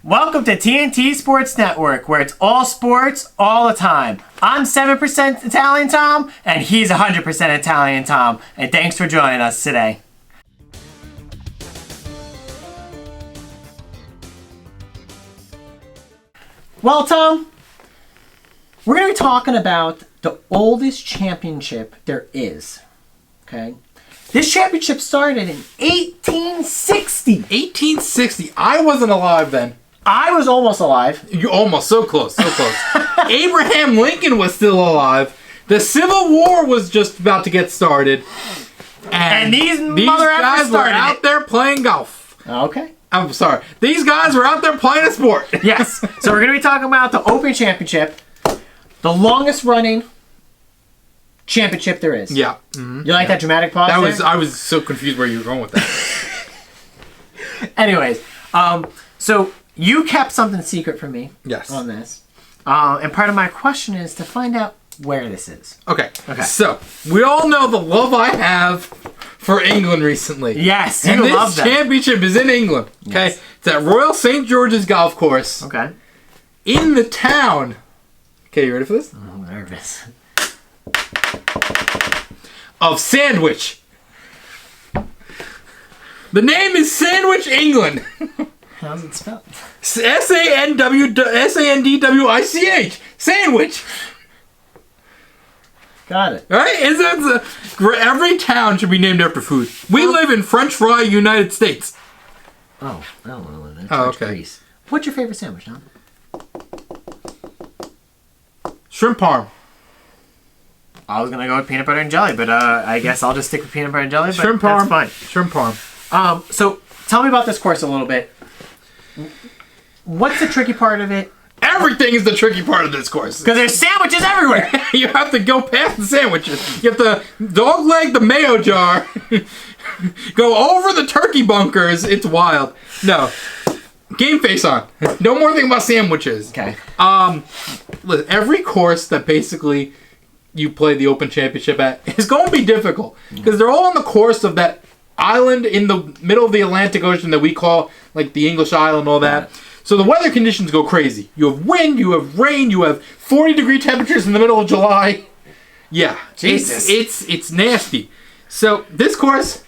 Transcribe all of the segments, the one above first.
Welcome to T&T Sports Network, where it's all sports, all the time. I'm 7% Italian Tom, and he's 100% Italian Tom. And thanks for joining us today. Well, Tom, we're going to be talking about the oldest championship there is. Okay? This championship started in 1860. 1860. I wasn't alive then. I was almost alive. You almost. So close. So close. Abraham Lincoln was still alive. The Civil War was just about to get started. And these guys were out there playing golf. Okay. I'm sorry. These guys were out there playing a sport. Yes. So we're going to be talking about the Open Championship, the longest running championship there is. Yeah. Mm-hmm. You like that dramatic pause there? I was so confused where you were going with that. Anyways, so you kept something secret from me. Yes. On this. And part of my question is to find out where this is. Okay. So, we all know the love I have for England recently. Yes, and you love this that. championship is in England. Okay. Yes. It's at Royal St. George's Golf Course. Okay. In the town. Okay, you ready for this? I'm nervous. Of Sandwich. The name is Sandwich, England. How's it spelled? Sandwich. Sandwich. Got it. Right? Every town should be named after food. We live in French Fry, United States. Oh, I don't know. That's okay. Greece. What's your favorite sandwich, Tom? Shrimp parm. I was gonna go with peanut butter and jelly, but I guess I'll just stick with peanut butter and jelly. Shrimp but parm. That's fine. Shrimp parm. So tell me about this course a little bit. What's the tricky part of it? Everything is the tricky part of this course. Because there's sandwiches everywhere. You have to go past the sandwiches. You have to dog leg the mayo jar. Go over the turkey bunkers. It's wild. No. Game face on. No more thing about sandwiches. Okay. Listen, every course that basically you play the Open Championship at is going to be difficult. Because they're all on the course of that island in the middle of the Atlantic Ocean that we call like the English Isle and all that. So the weather conditions go crazy. You have wind, you have rain, you have 40-degree temperatures in the middle of July. Yeah. Jesus. It's nasty. So this course,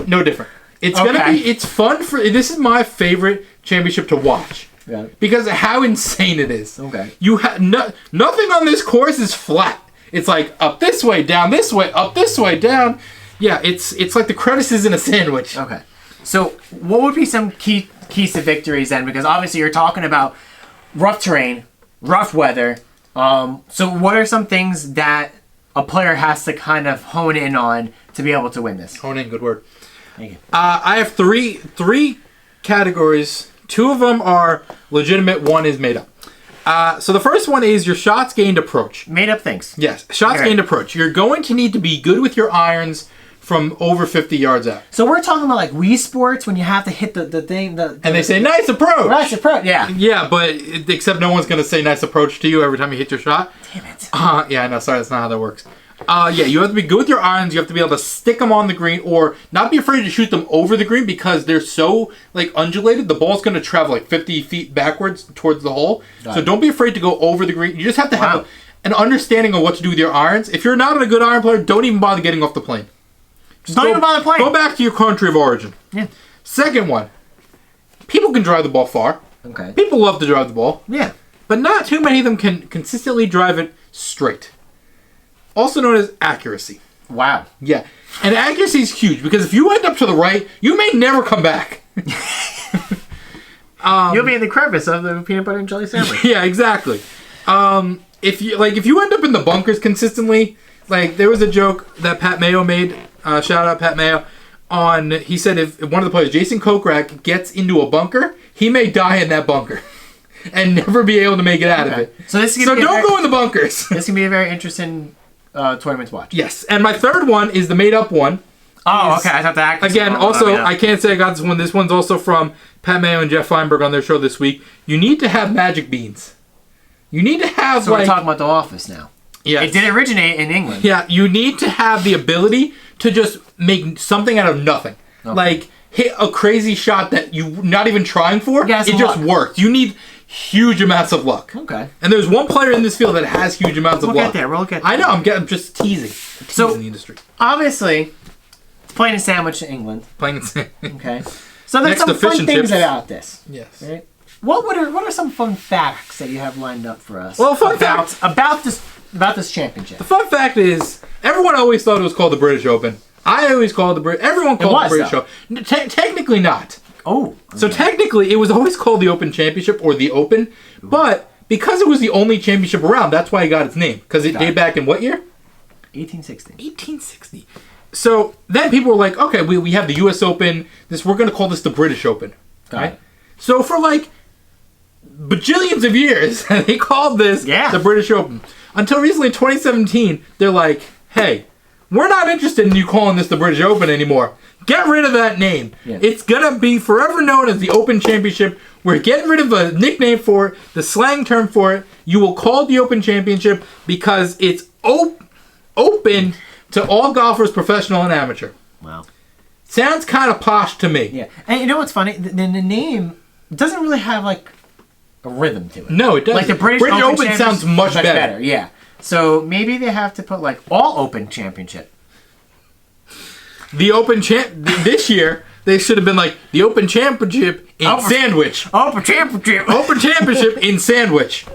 no different. It's it's fun this is my favorite championship to watch. Yeah. Because of how insane it is. Okay. You have nothing on this course is flat. It's like up this way, down this way, up this way, down. Yeah, it's like the crevices in a sandwich. Okay. So what would be some keys to victories then? Because obviously you're talking about rough terrain, rough weather. So what are some things that a player has to kind of hone in on to be able to win this? Hone in, good word. Thank you. I have three categories. Two of them are legitimate. One is made up. So the first one is your shots gained approach. Made up things. Yes, shots gained approach. You're going to need to be good with your irons from over 50 yards out. So we're talking about like Wii Sports when you have to hit the thing. And they say, nice approach. Nice approach, yeah. Yeah, but except no one's going to say nice approach to you every time you hit your shot. Damn it. Yeah, I know. Sorry, that's not how that works. Yeah, you have to be good with your irons. You have to be able to stick them on the green or not be afraid to shoot them over the green because they're so like undulated. The ball's going to travel like 50 feet backwards towards the hole. So don't be afraid to go over the green. You just have to have an understanding of what to do with your irons. If you're not a good iron player, don't even bother getting off the plane. Just don't even bother playing. Go back to your country of origin. Yeah. Second one, people can drive the ball far. Okay. People love to drive the ball. Yeah. But not too many of them can consistently drive it straight. Also known as accuracy. Wow. Yeah. And accuracy is huge because if you end up to the right, you may never come back. You'll be in the crevice of the peanut butter and jelly sandwich. Yeah, exactly. If you end up in the bunkers consistently, like there was a joke that Pat Mayo made, shout out Pat Mayo, he said if one of the players, Jason Kokrak, gets into a bunker, he may die in that bunker and never be able to make it out of it. So don't go in the bunkers. This can be a very interesting tournament to watch. Yes, and my third one is the made-up one. Oh, okay. I thought that. Again, I can't say I got this one. This one's also from Pat Mayo and Jeff Feinberg on their show this week. You need to have magic beans. You need to have So we're talking about The Office now. Yeah. It did originate in England. Yeah, you need to have the ability to just make something out of nothing. Okay. Like hit a crazy shot that you're not even trying for, Yeah, it just works. You need huge amounts of luck. Okay. And there's one player in this field that has huge amounts of luck. We'll get there. We'll get there. I know. I'm just teasing. So, the industry. Obviously, plain and sandwich to England. Plain and sandwich. Okay. So there's Next some to fish fun and things chips. about this. Yes. Right? What are some fun facts that you have lined up for us? Well, fun facts about this championship. The fun fact is, everyone always thought it was called the British Open. I always called it everyone called it the British Open. Technically not. Oh. Okay. So technically, it was always called the Open Championship or the Open, but because it was the only championship around, that's why it got its name. Because it dated back in what year? 1860. 1860. So then people were like, okay, we have the U.S. Open. We're going to call this the British Open. Right? So for like bajillions of years, they called this the British Open. Until recently, in 2017, they're like, hey, we're not interested in you calling this the British Open anymore. Get rid of that name. Yeah. It's going to be forever known as the Open Championship. We're getting rid of a nickname for it, the slang term for it. You will call it the Open Championship because it's open to all golfers, professional and amateur. Wow. Sounds kind of posh to me. Yeah. And you know what's funny? The name doesn't really have like a rhythm to it. No, it doesn't. Like the British Open sounds much better. Yeah. So maybe they have to put like all Open Championship. The Open this year, they should have been like the Open Championship in Sandwich. Open Championship. Open Championship in Sandwich.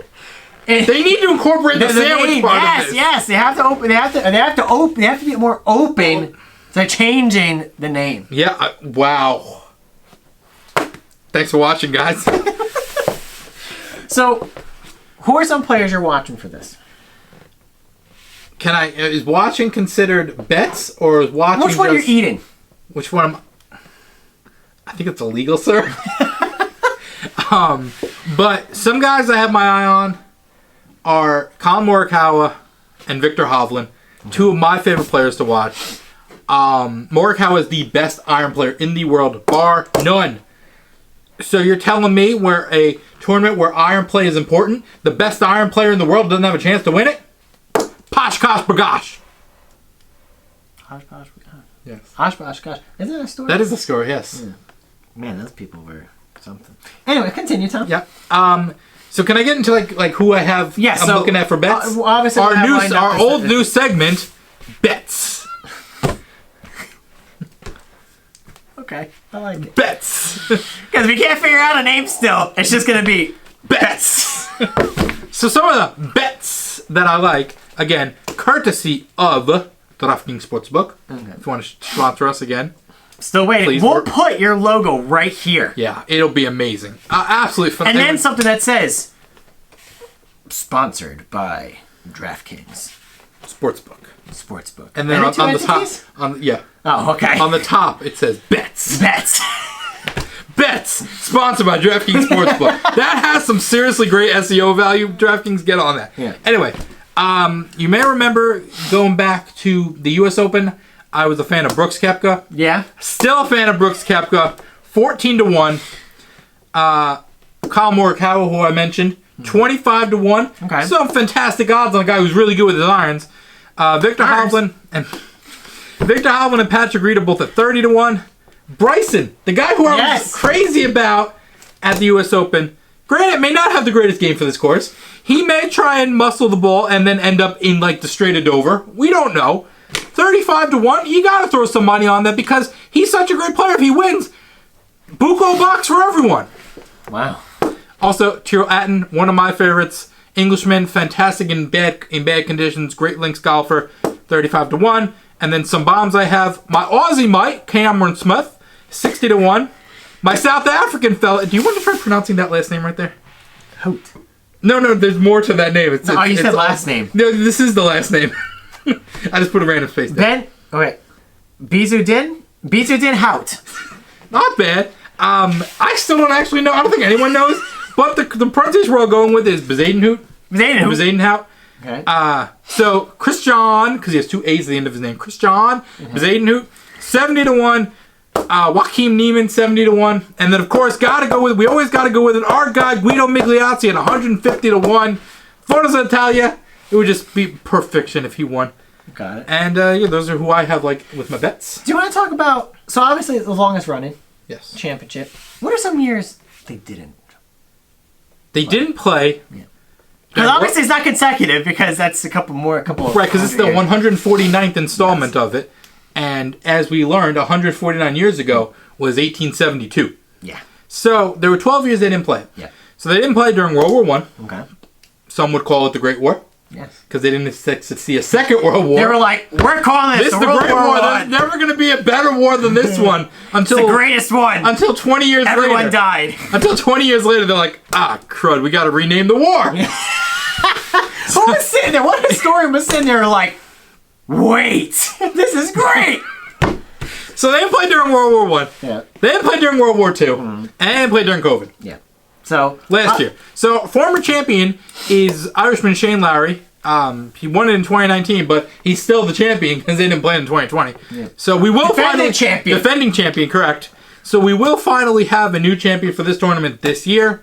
They need to incorporate the sandwich name, part of this. Yes, they have to open. They have to be more open to changing the name. Yeah. Wow. Thanks for watching, guys. So, who are some players you're watching for this? Is watching considered bets or is watching? Which one you're eating? Which one? I think it's illegal, sir. But some guys I have my eye on are Colin Morikawa and Victor Hovland, two of my favorite players to watch. Morikawa is the best iron player in the world, bar none. So you're telling me where a tournament where iron play is important, the best iron player in the world doesn't have a chance to win it? Posh Kosh Bagosh. Posh Kosh Bagosh. Yes. Posh Bagosh. Isn't that a story? That is a story, yes. Yeah. Man, those people were something. Anyway, continue, Tom. Yeah. So can I get into like who I have? Yes. I'm looking at for bets. Obviously, our old new segment, bets. Okay, I like it. Bets. Because we can't figure out a name still. It's just gonna be bets. So some of the bets that I like, again, courtesy of DraftKings Sportsbook. Okay. If you want to sponsor us again. Still waiting. Please we'll put your logo right here. Yeah, it'll be amazing. Absolutely fun. And then something that says, sponsored by DraftKings Sportsbook. And then on the top, Oh, okay. On the top it says bets. Bets. Bets. Sponsored by DraftKings Sportsbook. That has some seriously great SEO value. DraftKings, get on that. Yeah. Anyway, you may remember going back to the U.S. Open. I was a fan of Brooks Koepka. Yeah. Still a fan of Brooks Koepka. 14-1. Kyle Morikawa, who I mentioned, 25-1. Okay. Some fantastic odds on a guy who's really good with his irons. Victor Hovland and Patrick Reed are both at 30-1. Bryson, the guy who I was crazy about at the U.S. Open, granted, may not have the greatest game for this course. He may try and muscle the ball and then end up in like the Strait of Dover. We don't know. 35-1. You got to throw some money on that because he's such a great player. If he wins, buco bucks for everyone. Wow. Also, Tyrrell Hatton, one of my favorites. Englishman, fantastic in bad conditions, great links golfer, 35-1. And then some bombs I have. My Aussie mate, Cameron Smith, 60-1. My South African fella. Do you want to try pronouncing that last name right there? Hoot. No, there's more to that name. You said last name. No, this is the last name. I just put a random space there. Bizudin Hout. Not bad. I still don't actually know. I don't think anyone knows. But the pronunciation we're all going with is Bezadenhout. Bezadenhout. Okay. So Christian, because he has two A's at the end of his name, Christian Bezadenhout, 70-1. Joaquin Neiman, 70-1. And then, of course, we always got to go with it. Our guy, Guido Migliozzi, at 150-1. Forza Italia. It would just be perfection if he won. Got it. And, those are who I have, with my bets. Do you want to talk about... So, obviously, the longest running. Yes. championship. What are some years they didn't? They didn't play. Yeah. Because obviously it's not consecutive because that's a couple. Right, because it's the 149th installment of it. And as we learned, 149 years ago was 1872. Yeah. So there were 12 years they didn't play. Yeah. So they didn't play during World War One. Okay. Some would call it the Great War. Yes. Because they didn't see a second World War. They were like, we're calling this the Great World War War. I. There's never going to be a better war than this one. Until It's the greatest one. Until 20 years later. Everyone died. Until 20 years later, they're like, crud, we got to rename the war. Who was sitting there? What historian was sitting there like, wait, this is great. So they didn't play during World War One. Yeah. They didn't play during World War Two. And they didn't play during COVID. Yeah. So Last year. So former champion is Irishman Shane Lowry. He won it in 2019, but he's still the champion because they didn't play in 2020. Yeah. So we will Defending champion, correct. So we will finally have a new champion for this tournament this year.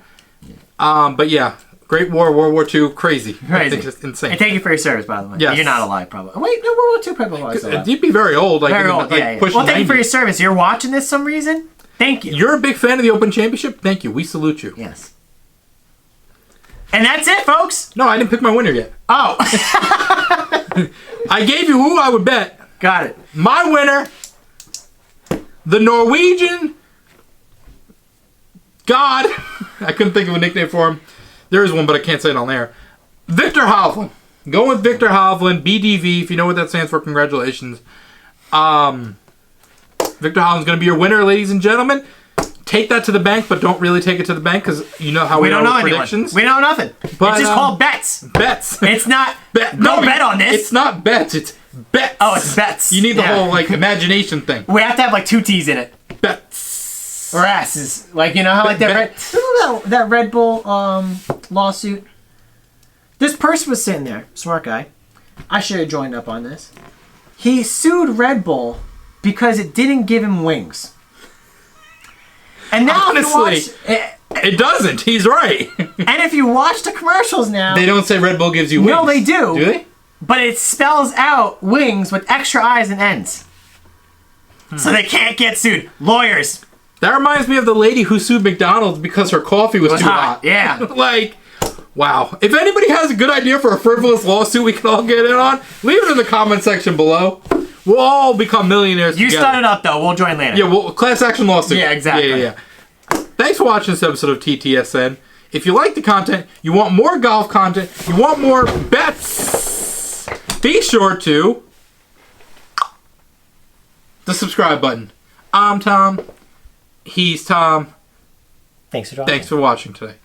But yeah, Great War, World War II, crazy. I think it's insane. And thank you for your service, by the way. Yes. You're not alive, probably. Wait, no, World War II probably was alive. You'd be very old. Like, Very old, yeah. pushing Well, thank you for 90. your service. You're watching this some reason? Thank you. You're a big fan of the Open Championship? Thank you. We salute you. Yes. And that's it, folks. No, I didn't pick my winner yet. Oh. I gave you who I would bet. Got it. My winner, the Norwegian God. I couldn't think of a nickname for him. There is one, but I can't say it on air. Victor Hovland. Go with Victor Hovland, BDV. If you know what that stands for, congratulations. Victor Hovland's going to be your winner, ladies and gentlemen. Take that to the bank, but don't really take it to the bank because you know how we don't know predictions. We know nothing. But, it's just called bets. Bets. It's not. Don't bet on this. It's not bets. It's bets. Oh, it's bets. You need the whole imagination thing. We have to have like 2 T's in it. Bets. Or S's. Like, you know how like that remember that Red Bull lawsuit? This person was sitting there, smart guy. I should have joined up on this. He sued Red Bull because it didn't give him wings. And now honestly, it doesn't. He's right. And if you watch the commercials now, they don't say Red Bull gives you wings. No, they do. Do they? But it spells out wings with extra I's and N's. So they can't get sued. Lawyers. That reminds me of the lady who sued McDonald's because her coffee was too hot. Yeah. Like, wow. If anybody has a good idea for a frivolous lawsuit we can all get in on, leave it in the comment section below. We'll all become millionaires You together. start it up, though. We'll join later. Yeah, well, class action lawsuit. Yeah, exactly. Yeah. Thanks for watching this episode of TTSN. If you like the content, you want more golf content, you want more bets, be sure to the subscribe button. I'm Tom. He's Tom. Thanks for joining. Thanks for watching today.